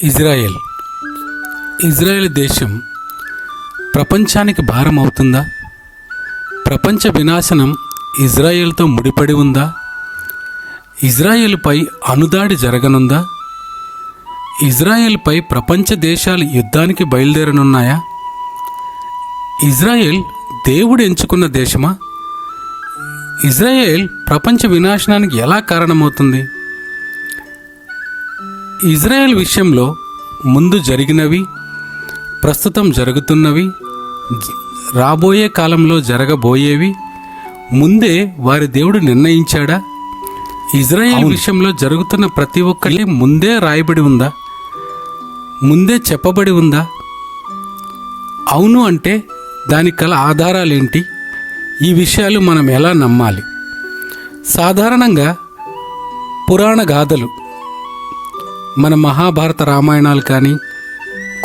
Israel Israel దేశం ప్రపంచానికి భారం అవుతుందా? ప్రపంచ వినాశనం ఇజ్రాయెల్తో ముడిపడి ఉందా? ఇజ్రాయెల్పై అణుదాడి జరగనుందా? ఇజ్రాయెల్పై ప్రపంచ దేశాలు యుద్ధానికి బయలుదేరనున్నాయా? ఇజ్రాయెల్ దేవుడు ఎంచుకున్న దేశమా? ఇజ్రాయెల్ ప్రపంచ వినాశనానికి ఎలా కారణమవుతుంది? ఇజ్రాయెల్ విషయంలో ముందు జరిగినవి, ప్రస్తుతం జరుగుతున్నవి, రాబోయే కాలంలో జరగబోయేవి ముందే వారి దేవుడు నిర్ణయించాడా? ఇజ్రాయెల్ విషయంలో జరుగుతున్న ప్రతి ఒక్కటి ముందే రాయబడి ఉందా? ముందే చెప్పబడి ఉందా? అవును అంటే దానికి గల ఆధారాలేంటి? ఈ విషయాలు మనం ఎలా నమ్మాలి? సాధారణంగా పురాణ గాథలు, మన మహాభారత రామాయణాలు కానీ,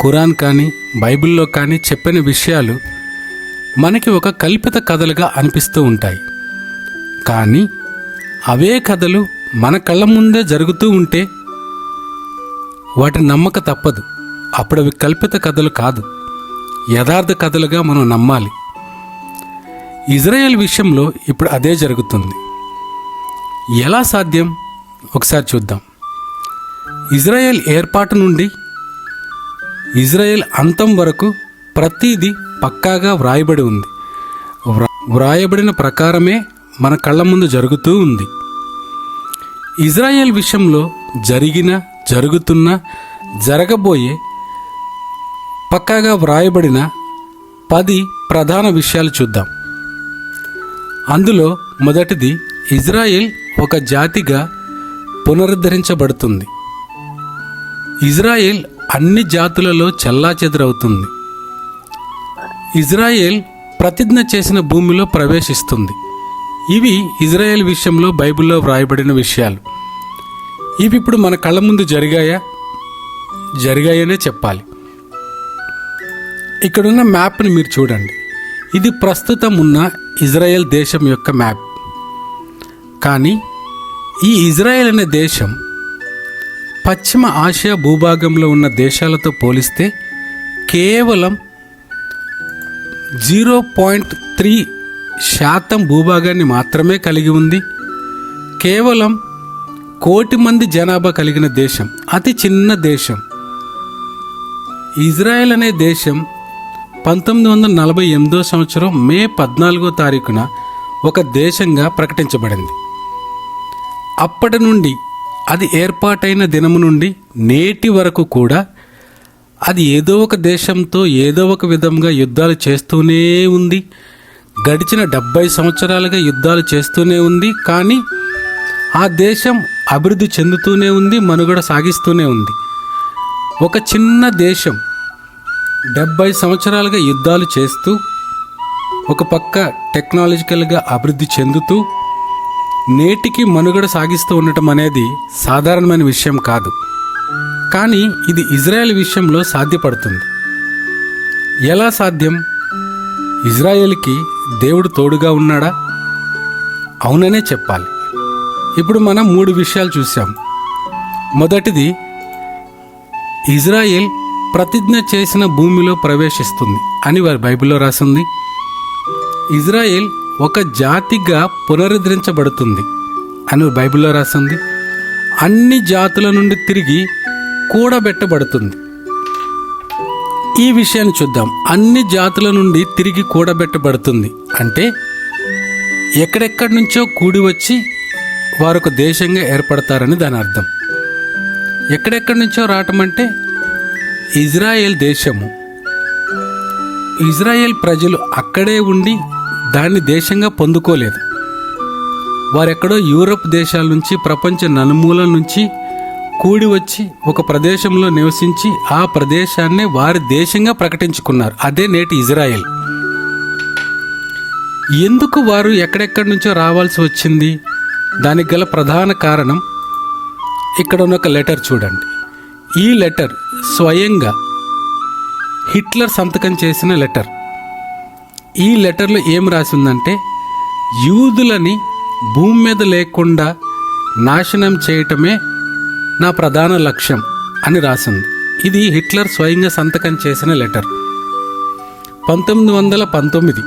ఖురాన్ కానీ, బైబిల్లో కానీ చెప్పిన విషయాలు మనకి ఒక కల్పిత కథలుగా అనిపిస్తూ ఉంటాయి. కానీ అవే కథలు మన కళ్ళ ముందే జరుగుతూ ఉంటే వాటిని నమ్మక తప్పదు. అప్పుడు అవి కల్పిత కథలు కాదు, యథార్థ కథలుగా మనం నమ్మాలి. ఇజ్రాయెల్ విషయంలో ఇప్పుడు అదే జరుగుతుంది. ఎలా సాధ్యం? ఒకసారి చూద్దాం. ఇజ్రాయెల్ ఏర్పాటు నుండి ఇజ్రాయెల్ అంతం వరకు ప్రతిదీ పక్కాగా వ్రాయబడి ఉంది. వ్రాయబడిన ప్రకారమే మన కళ్ళ ముందు జరుగుతూ ఉంది. ఇజ్రాయెల్ విషయంలో జరిగిన, జరుగుతున్న, జరగబోయే పక్కాగా వ్రాయబడిన 10 ప్రధాన విషయాలు చూద్దాం. అందులో మొదటిది, ఇజ్రాయెల్ ఒక జాతిగా పునరుద్ధరించబడుతుంది. ఇజ్రాయెల్ అన్ని జాతులలో చెల్లాచెదురవుతుంది. ఇజ్రాయెల్ ప్రతిజ్ఞ చేసిన భూమిలో ప్రవేశిస్తుంది. ఇవి ఇజ్రాయెల్ విషయంలో బైబిల్లో వ్రాయబడిన విషయాలు. ఇవి ఇప్పుడు మన కళ్ళ ముందు జరిగాయనే చెప్పాలి. ఇక్కడున్న మ్యాప్ని మీరు చూడండి. ఇది ప్రస్తుతం ఉన్న ఇజ్రాయెల్ దేశం యొక్క మ్యాప్. కానీ ఈ ఇజ్రాయెల్ అనే దేశం పశ్చిమ ఆసియా భూభాగంలో ఉన్న దేశాలతో పోలిస్తే కేవలం 0.3% భూభాగాన్ని మాత్రమే కలిగి ఉంది. కేవలం 1 కోటి మంది జనాభా కలిగిన దేశం, అతి చిన్న దేశం. ఇజ్రాయెల్ అనే దేశం 1948 సంవత్సరం మే 14వ తారీఖున ఒక దేశంగా ప్రకటించబడింది. అప్పటి నుండి, అది ఏర్పాటైన దినము నుండి నేటి వరకు కూడా అది ఏదో ఒక దేశంతో ఏదో ఒక విధంగా యుద్ధాలు చేస్తూనే ఉంది. గడిచిన 70 సంవత్సరాలుగా యుద్ధాలు చేస్తూనే ఉంది. కానీ ఆ దేశం అభివృద్ధి చెందుతూనే ఉంది, మనుగడ సాగిస్తూనే ఉంది. ఒక చిన్న దేశం 70 సంవత్సరాలుగా యుద్ధాలు చేస్తూ, ఒక పక్క టెక్నాలజికల్గా అభివృద్ధి చెందుతూ నేటికి మనుగడ సాగిస్తూ ఉండటం అనేది సాధారణమైన విషయం కాదు. కానీ ఇది ఇజ్రాయెల్ విషయంలో సాధ్యపడుతుంది. ఎలా సాధ్యం? ఇజ్రాయెల్కి దేవుడు తోడుగా ఉన్నాడా? అవుననే చెప్పాలి. ఇప్పుడు మనం 3 విషయాలు చూసాం. మొదటిది, ఇజ్రాయెల్ ప్రతిజ్ఞ చేసిన భూమిలో ప్రవేశిస్తుంది అని వారి బైబిల్లో రాసింది. ఇజ్రాయెల్ ఒక జాతిగా పునరుద్ధరించబడుతుంది అని బైబిల్లో రాసింది. అన్ని జాతుల నుండి తిరిగి కూడబెట్టబడుతుంది. ఈ విషయాన్ని చూద్దాం. అన్ని జాతుల నుండి తిరిగి కూడబెట్టబడుతుంది అంటే ఎక్కడెక్కడి నుంచో కూడి వచ్చి వారు ఒక దేశంగా ఏర్పడతారని దాని అర్థం. ఎక్కడెక్కడి నుంచో రావటం అంటే ఇజ్రాయెల్ దేశము, ఇజ్రాయెల్ ప్రజలు అక్కడే ఉండి దాన్ని దేశంగా పొందుకోలేదు. వారెక్కడో యూరప్ దేశాల నుంచి, ప్రపంచ నలుమూలల నుంచి కూడి వచ్చి ఒక ప్రదేశంలో నివసించి ఆ ప్రదేశాన్ని వారి దేశంగా ప్రకటించుకున్నారు. అదే నేటి ఇజ్రాయెల్. ఎందుకు వారు ఎక్కడెక్కడి నుంచో రావాల్సి వచ్చింది? దానికి గల ప్రధాన కారణం, ఇక్కడ ఉన్న ఒక లెటర్ చూడండి. ఈ లెటర్ స్వయంగా హిట్లర్ సంతకం చేసిన లెటర్. ఈ లెటర్లో ఏం రాసిందంటే, యూదులని భూమి మీద లేకుండా నాశనం చేయటమే నా ప్రధాన లక్ష్యం అని రాసింది. ఇది హిట్లర్ స్వయంగా సంతకం చేసిన లెటర్. 1919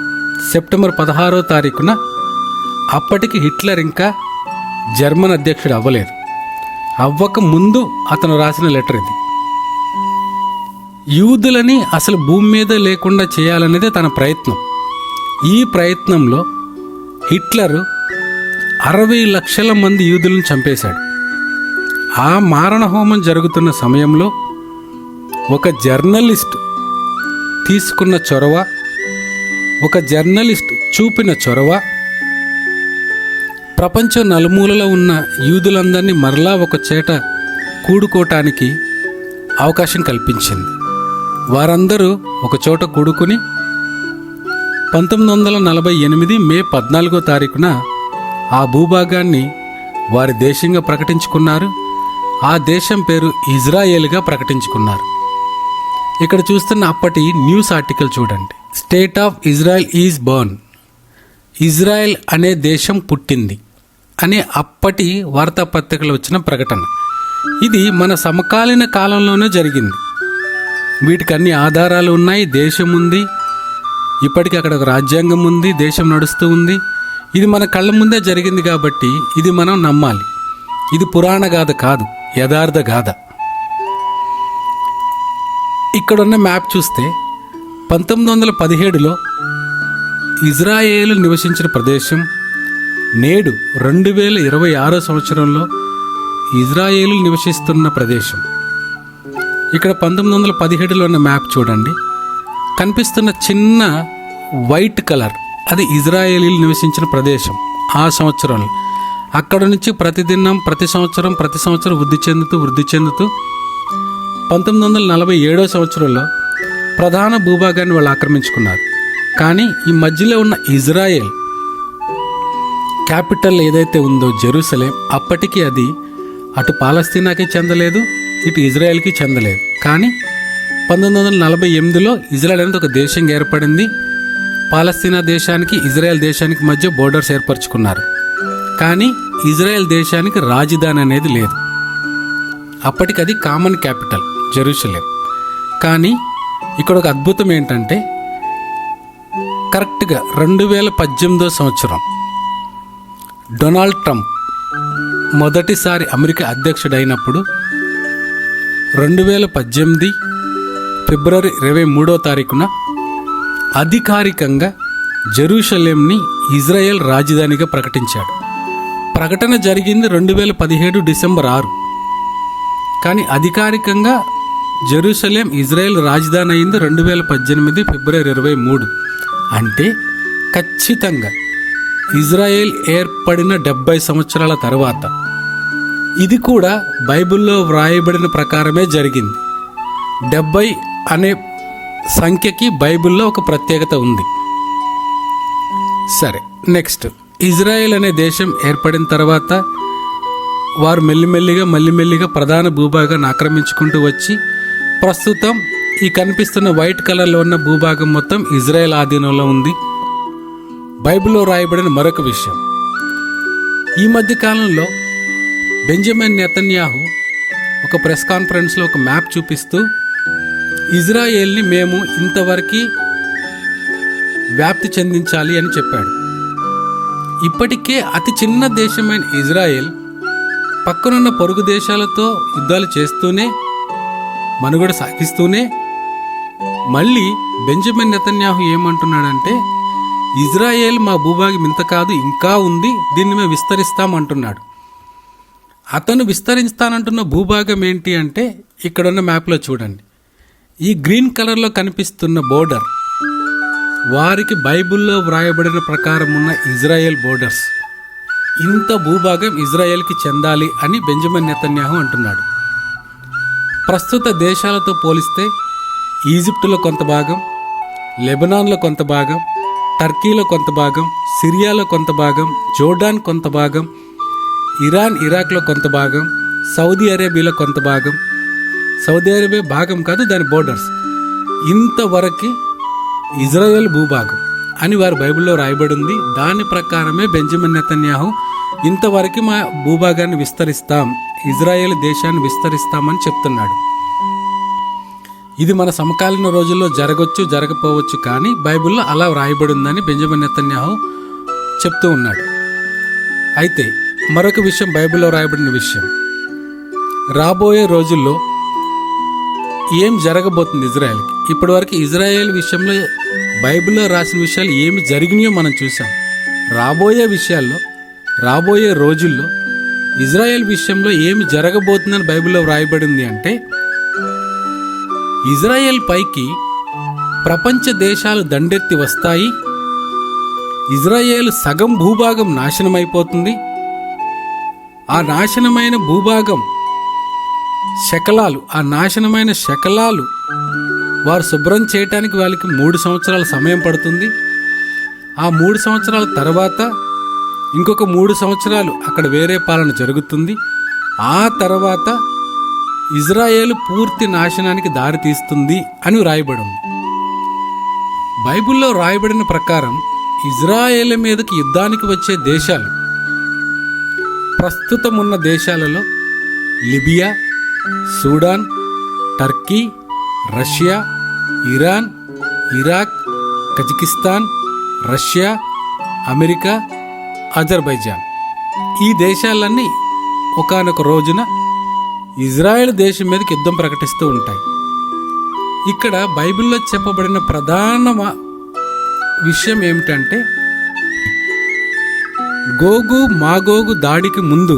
సెప్టెంబర్ 16వ తారీఖున, అప్పటికి హిట్లర్ ఇంకా జర్మన్ అధ్యక్షుడు అవ్వలేదు. అవ్వక ముందు అతను రాసిన లెటర్ ఇది. యూదులని అసలు భూమి మీద లేకుండా చేయాలనేది తన ప్రయత్నం. ఈ ప్రయత్నంలో హిట్లరు 60 లక్షల మంది యూదులను చంపేశాడు. ఆ మారణహోమం జరుగుతున్న సమయంలో ఒక జర్నలిస్ట్ తీసుకున్న చొరవ, ఒక జర్నలిస్ట్ చూపిన చొరవ ప్రపంచం నలుమూలలో ఉన్న యూదులందరినీ మరలా ఒక చేట కూడుకోవటానికి అవకాశం కల్పించింది. వారందరూ ఒక చోట కూడుకుని 1948 మే 14వ తారీఖున ఆ భూభాగాన్ని వారి దేశంగా ప్రకటించుకున్నారు. ఆ దేశం పేరు ఇజ్రాయేల్గా ప్రకటించుకున్నారు. ఇక్కడ చూస్తున్న అప్పటి న్యూస్ ఆర్టికల్ చూడండి. State of Israel is Born, Israel అనే దేశం పుట్టింది అనే అప్పటి వార్తాపత్రికలు వచ్చిన ప్రకటన. ఇది మన సమకాలీన కాలంలోనే జరిగింది. వీటికి అన్ని ఆధారాలు ఉన్నాయి. దేశం ఉంది, ఇప్పటికీ అక్కడ ఒక రాజ్యాంగం ఉంది, దేశం నడుస్తూ ఉంది. ఇది మన కళ్ళ ముందే జరిగింది కాబట్టి ఇది మనం నమ్మాలి. ఇది పురాణ గాథ కాదు, యథార్థ గాథ. ఇక్కడున్న మ్యాప్ చూస్తే 1917లో ఇజ్రాయేలు నివసించిన ప్రదేశం నేడు 2026 సంవత్సరంలో ఇజ్రాయేలు నివసిస్తున్న ప్రదేశం. ఇక్కడ 1917లో ఉన్న మ్యాప్ చూడండి. కనిపిస్తున్న చిన్న వైట్ కలర్ అది ఇజ్రాయేలీలు నివసించిన ప్రదేశం ఆ సంవత్సరంలో. అక్కడ నుంచి ప్రతిదినం ప్రతి సంవత్సరం వృద్ధి చెందుతూ 1947 సంవత్సరంలో ప్రధాన భూభాగాన్ని వాళ్ళు ఆక్రమించుకున్నారు. కానీ ఈ మధ్యలో ఉన్న ఇజ్రాయెల్ క్యాపిటల్ ఏదైతే ఉందో జెరూసలేం, అప్పటికి అది అటు పాలస్తీనాకి చెందలేదు, ఇటు ఇజ్రాయెల్కి చెందలేదు. కానీ 1948లో ఇజ్రాయెల్ అనేది ఒక దేశంగా ఏర్పడింది. పాలస్తీనా దేశానికి ఇజ్రాయెల్ దేశానికి మధ్య బోర్డర్స్ ఏర్పరచుకున్నారు. కానీ ఇజ్రాయెల్ దేశానికి రాజధాని అనేది లేదు. అప్పటికి అది కామన్ క్యాపిటల్ జెరూసలేం. కానీ ఇక్కడ ఒక అద్భుతం ఏంటంటే కరెక్ట్గా 2018 సంవత్సరం డొనాల్డ్ ట్రంప్ మొదటిసారి అమెరికా అధ్యక్షుడైనప్పుడు 2018 ఫిబ్రవరి 23వ తారీఖున అధికారికంగా జెరూసలేంని ఇజ్రాయెల్ రాజధానిగా ప్రకటించాడు. ప్రకటన జరిగింది 2017 డిసెంబర్ 6. కానీ అధికారికంగా జెరూసలేం ఇజ్రాయెల్ రాజధాని అయింది 2018 ఫిబ్రవరి 23. అంటే ఖచ్చితంగా ఇజ్రాయెల్ ఏర్పడిన 70 సంవత్సరాల తర్వాత. ఇది కూడా బైబిల్లో వ్రాయబడిన ప్రకారమే జరిగింది. 70 అనే సంఖ్యకి బైబిల్లో ఒక ప్రత్యేకత ఉంది. సరే, నెక్స్ట్ ఇజ్రాయెల్ అనే దేశం ఏర్పడిన తర్వాత వారు మెల్లిమెల్లిగా ప్రధాన భూభాగాన్ని ఆక్రమించుకుంటూ వచ్చి ప్రస్తుతం ఈ కనిపిస్తున్న వైట్ కలర్లో ఉన్న భూభాగం మొత్తం ఇజ్రాయెల్ ఆధీనంలో ఉంది. బైబిల్లో రాయబడిన మరొక విషయం, ఈ మధ్య కాలంలో బెంజమిన్ నెతన్యాహు ఒక ప్రెస్ కాన్ఫరెన్స్లో ఒక మ్యాప్ చూపిస్తూ ఇజ్రాయేల్ని మేము ఇంతవరకు వ్యాప్తి చెందించాలి అని చెప్పాడు. ఇప్పటికే అతి చిన్న దేశమైన ఇజ్రాయెల్ పక్కనున్న పొరుగు దేశాలతో యుద్ధాలు చేస్తూనే మనుగడ సాగిస్తూనే మళ్ళీ బెంజమిన్ నెతన్యాహు ఏమంటున్నాడంటే ఇజ్రాయేల్ మా భూభాగం ఇంత కాదు, ఇంకా ఉంది, దీన్ని మేము విస్తరిస్తామంటున్నాడు. అతను విస్తరిస్తానంటున్న భూభాగం ఏంటి అంటే ఇక్కడున్న మ్యాప్లో చూడండి. ఈ గ్రీన్ కలర్లో కనిపిస్తున్న బోర్డర్ వారికి బైబిల్లో వ్రాయబడిన ప్రకారం ఉన్న ఇజ్రాయెల్ బోర్డర్స్. ఇంత భూభాగం ఇజ్రాయెల్కి చెందాలి అని బెంజమిన్ నెతన్యాహు అంటున్నాడు. ప్రస్తుత దేశాలతో పోలిస్తే ఈజిప్టులో కొంత భాగం, లెబనాన్లో కొంత భాగం, టర్కీలో కొంత భాగం, సిరియాలో కొంత భాగం, జోర్డాన్ కొంత భాగం, ఇరాన్ ఇరాక్లో కొంత భాగం, సౌదీ అరేబియాలో కొంత భాగం, సౌదీ అరేబియా భాగం కాదు దాని బోర్డర్స్, ఇంతవరకు ఇజ్రాయెల్ భూభాగం అని వారి బైబిల్లో రాయబడింది. దాని ప్రకారమే బెంజమిన్ నెతన్యాహు ఇంతవరకు మా భూభాగాన్ని విస్తరిస్తాం, ఇజ్రాయెల్ దేశాన్ని విస్తరిస్తామని చెప్తున్నాడు. ఇది మన సమకాలీన రోజుల్లో జరగవచ్చు, జరగపోవచ్చు, కానీ బైబిల్లో అలా వ్రాయబడి ఉందని బెంజమిన్ నెతన్యాహు చెప్తూ ఉన్నాడు. అయితే మరొక విషయం, బైబిల్లో వ్రాయబడిన విషయం, రాబోయే రోజుల్లో ఏం జరగబోతుంది ఇజ్రాయెల్కి. ఇప్పటివరకు ఇజ్రాయెల్ విషయంలో బైబిల్లో రాసిన విషయాలు ఏమి జరిగినాయో మనం చూసాం. రాబోయే రోజుల్లో ఇజ్రాయెల్ విషయంలో ఏమి జరగబోతుందని బైబిల్లో వ్రాయబడింది అంటే, ఇజ్రాయెల్ పైకి ప్రపంచ దేశాలు దండెత్తి వస్తాయి, ఇజ్రాయేలు సగం భూభాగం నాశనమైపోతుంది, ఆ నాశనమైన భూభాగం ఆ నాశనమైన శకలాలు వారు శుభ్రం చేయటానికి వాళ్ళకి 3 సంవత్సరాల సమయం పడుతుంది. ఆ 3 సంవత్సరాల తర్వాత ఇంకొక 3 సంవత్సరాలు అక్కడ వేరే పాలన జరుగుతుంది. ఆ తర్వాత ఇజ్రాయేలు పూర్తి నాశనానికి దారి తీస్తుంది అని వ్రాయబడి ఉంది. బైబిల్లో వ్రాయబడిన ప్రకారం ఇజ్రాయేల్ మీదకి యుద్ధానికి వచ్చే దేశాలు, ప్రస్తుతం ఉన్న దేశాలలో Libya, Sudan, Turkey, Russia, Iran, Iraq, Kazakhstan, Russia, America, Azerbaijan, ఈ దేశాలన్నీ ఒకానొక రోజున ఇజ్రాయెల్ దేశం మీదకి యుద్ధం ప్రకటిస్తూ ఉంటాయి. ఇక్కడ బైబిల్లో చెప్పబడిన ప్రధాన విషయం ఏమిటంటే, గోగు మాగోగు దాడికి ముందు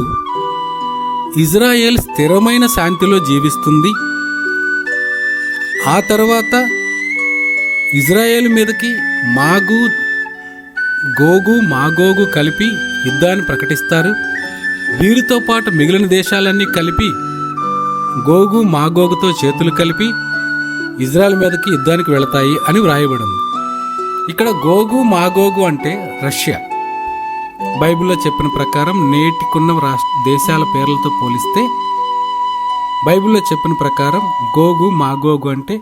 ఇజ్రాయెల్ స్థిరమైన శాంతిలో జీవిస్తుంది. ఆ తర్వాత ఇజ్రాయెల్ మీదకి గోగు మాగోగు కలిపి యుద్ధాన్ని ప్రకటిస్తారు. వీరితో పాటు మిగిలిన దేశాలన్నీ కలిపి గోగు మాగోగుతో చేతులు కలిపి ఇజ్రాయెల్ మీదకి యుద్ధానికి వెళతాయి అని వ్రాయబడింది. ఇక్కడ గోగు మాగోగు అంటే రష్యా. బైబిల్లో చెప్పిన ప్రకారం నేటికున్న దేశాల పేర్లతో పోలిస్తే బైబిల్లో చెప్పిన ప్రకారం గోగు మాగోగు అంటే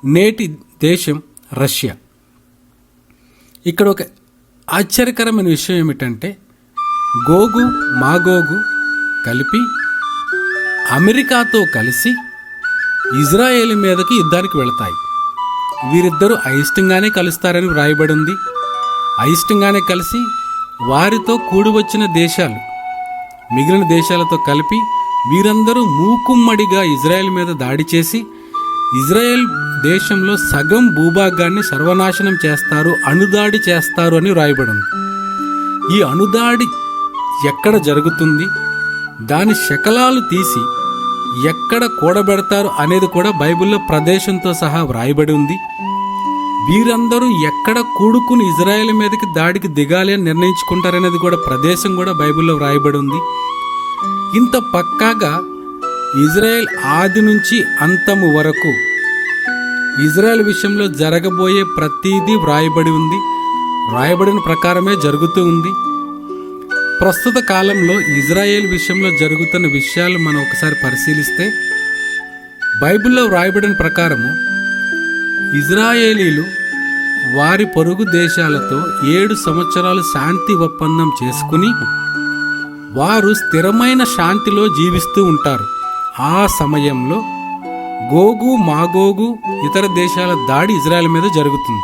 నేటి దేశం రష్యా. ఇక్కడ ఒక ఆశ్చర్యకరమైన విషయం ఏమిటంటే, గోగు మాగోగు కలిపి అమెరికాతో కలిసి ఇజ్రాయేల్ మీదకి యుద్ధానికి వెళతాయి. వీరిద్దరూ అయిష్టంగానే కలుస్తారని వ్రాయబడి ఉంది. అయిష్టంగానే కలిసి వారితో కూడి వచ్చిన దేశాలు, మిగిలిన దేశాలతో కలిపి వీరందరూ మూకుమ్మడిగా ఇజ్రాయెల్ మీద దాడి చేసి ఇజ్రాయెల్ దేశంలో సగం భూభాగాన్ని సర్వనాశనం చేస్తారు, అణుదాడి చేస్తారు అని వ్రాయబడింది. ఈ అణుదాడి ఎక్కడ జరుగుతుంది, దాని శకలాలు తీసి ఎక్కడ కూడబెడతారు అనేది కూడా బైబిల్లో ప్రదేశంతో సహా వ్రాయబడి ఉంది. వీరందరూ ఎక్కడ కూడుకుని ఇజ్రాయెల్ మీదకి దాడికి దిగాలి అని నిర్ణయించుకుంటారనేది కూడా ప్రదేశం కూడా బైబిల్లో వ్రాయబడి ఉంది. ఇంత పక్కాగా ఇజ్రాయెల్ ఆది నుంచి అంతము వరకు ఇజ్రాయెల్ విషయంలో జరగబోయే ప్రతిదీ వ్రాయబడి ఉంది. వ్రాయబడిన ప్రకారమే జరుగుతూ ఉంది. ప్రస్తుత కాలంలో ఇజ్రాయెల్ విషయంలో జరుగుతున్న విషయాలు మనం ఒకసారి పరిశీలిస్తే, బైబిల్లో వ్రాయబడిన ప్రకారము ఇజ్రాయేలీలు వారి పొరుగు దేశాలతో 7 సంవత్సరాలు శాంతి ఒప్పందం చేసుకుని వారు స్థిరమైన శాంతిలో జీవిస్తూ ఉంటారు. ఆ సమయంలో గోగు మాగోగు ఇతర దేశాల దాడి ఇజ్రాయెల్ మీద జరుగుతుంది.